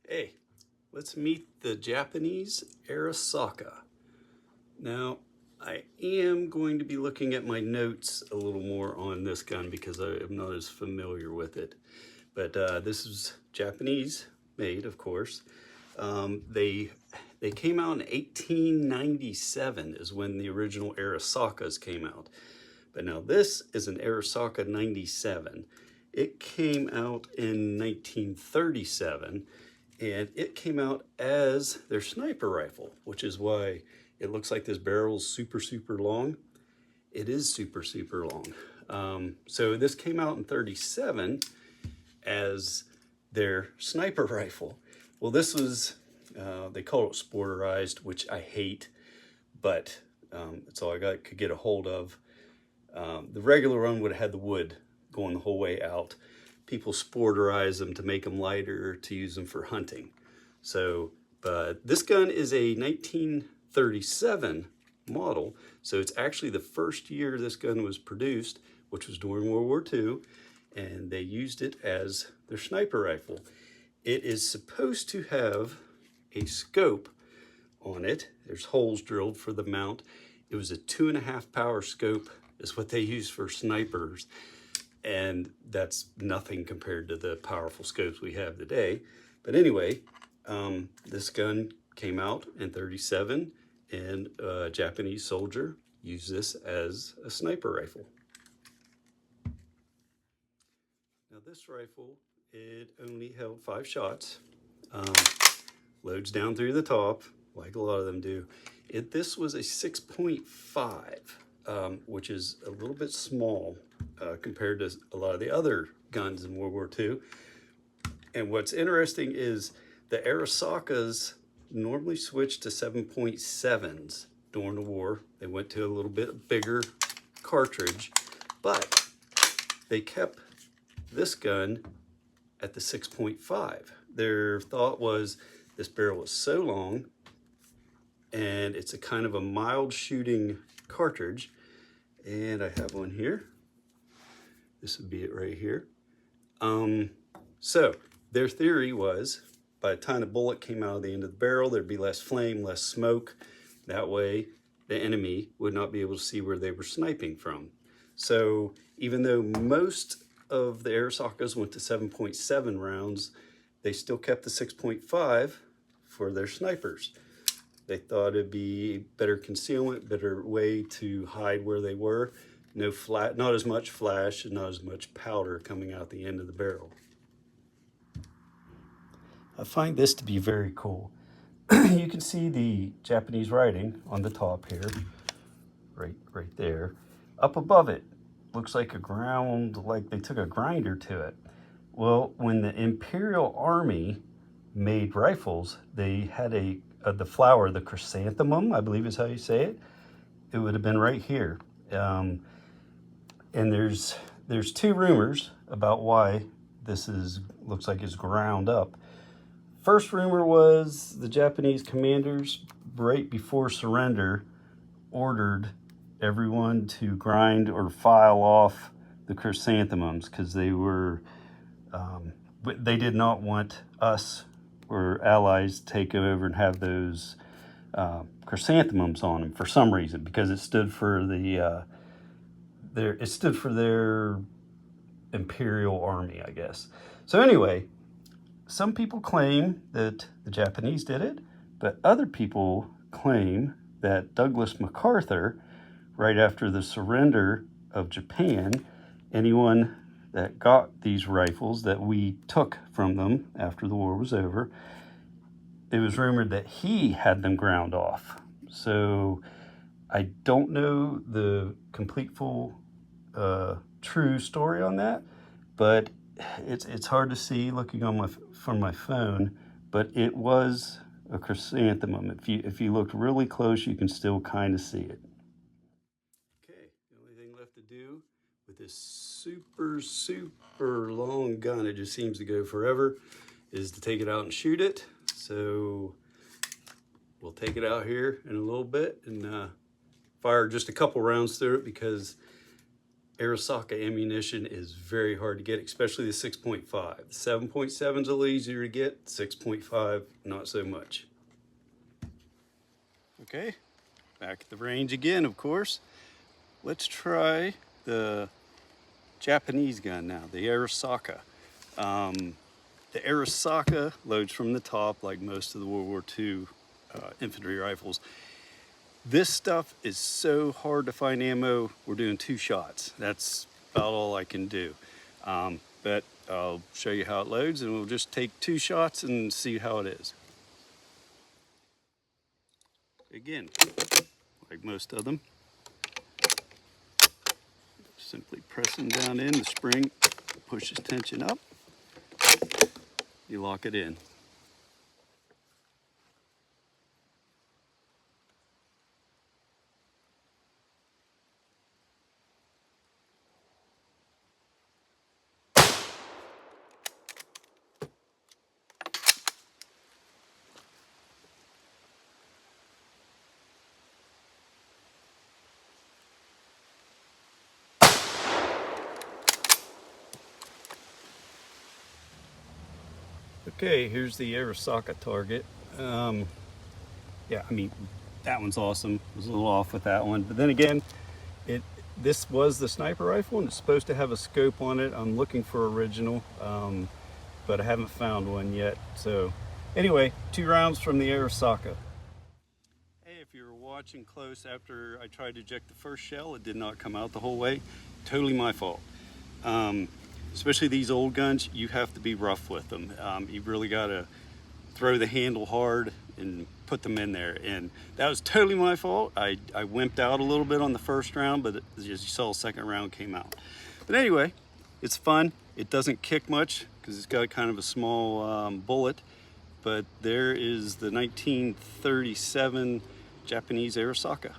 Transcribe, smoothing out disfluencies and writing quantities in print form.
Hey, let's meet the Japanese Arasaka. Now, I am going to be looking at my notes a little more on this gun because I am not as familiar with it. But this is Japanese made, of course. They came out in 1897 is when the original Arasakas came out. But now this is an Arasaka 97. It came out in 1937, and it came out as their sniper rifle, which is why it looks like this barrel's super long. It is super long. So this came out in 37 as their sniper rifle. Well, this was, they call it sporterized, which I hate, but it's all I could get a hold of. The regular one would have had the wood going the whole way out. People sporterize them to make them lighter, to use them for hunting. So, but this gun is a 1937 model. So it's actually the first year this gun was produced, which was during World War II, and they used it as their sniper rifle. It is supposed to have a scope on it. There's holes drilled for the mount. It was a 2.5 power scope is what they use for snipers. And that's nothing compared to the powerful scopes we have today. But anyway, this gun came out in 37, and a Japanese soldier used this as a sniper rifle. Now this rifle, it only held 5 shots. Loads down through the top, like a lot of them do. This was a 6.5. Which is a little bit small compared to a lot of the other guns in World War II. And what's interesting is the Arasakas normally switched to 7.7s during the war. They went to a little bit bigger cartridge, but they kept this gun at the 6.5. Their thought was this barrel was so long, and it's a kind of a mild shooting cartridge. And I have one here. This would be it right here. So their theory was by the time the bullet came out of the end of the barrel, there'd be less flame, less smoke. That way the enemy would not be able to see where they were sniping from. So even though most of the Arasakas went to 7.7 rounds, they still kept the 6.5 for their snipers. They thought it'd be better concealment, better way to hide where they were. Not as much flash and not as much powder coming out the end of the barrel. I find this to be very cool. You can see the Japanese writing on the top here, right there. Up above it, looks like like they took a grinder to it. Well, when the Imperial Army made rifles, they had the flower, the chrysanthemum, I believe is how you say it. It would have been right here. And there's 2 rumors about why this looks like it's ground up. First rumor was the Japanese commanders, right before surrender, ordered everyone to grind or file off the chrysanthemums because they did not want us or allies take over and have those chrysanthemums on them for some reason, because it stood for their Imperial Army, I guess. So anyway, some people claim that the Japanese did it, but other people claim that Douglas MacArthur, right after the surrender of Japan, anyone that got these rifles that we took from them after the war was over, it was rumored that he had them ground off. So I don't know the complete full true story on that, but it's hard to see looking on from my phone, but it was a chrysanthemum. If you look really close, you can still kind of see it. Okay, the only thing left to do with this super long gun, it just seems to go forever, is to take it out and shoot it. So we'll take it out here in a little bit and fire just a couple rounds through it, because Arasaka ammunition is very hard to get, especially the 6.5. The 7.7 is a little easier to get, 6.5 not so much. Okay, back at the range again, of course. Let's try the Japanese gun now, the Arasaka. The Arasaka loads from the top like most of the World War II infantry rifles. This stuff is so hard to find ammo, we're doing 2 shots. That's about all I can do. But I'll show you how it loads, and we'll just take 2 shots and see how it is. Again, like most of them, simply pressing down in, the spring pushes tension up, you lock it in. Okay, here's the Arasaka target. Yeah, I mean, that one's awesome. I was a little off with that one. But then again, this was the sniper rifle, and it's supposed to have a scope on it. I'm looking for original, but I haven't found one yet. So anyway, 2 rounds from the Arasaka. Hey, if you were watching close after I tried to eject the first shell, it did not come out the whole way. Totally my fault. Especially these old guns, you have to be rough with them. You've really got to throw the handle hard and put them in there. And that was totally my fault. I wimped out a little bit on the first round, but as you saw, the second round came out. But anyway, it's fun. It doesn't kick much because it's got kind of a small bullet. But there is the 1937 Japanese Arasaka.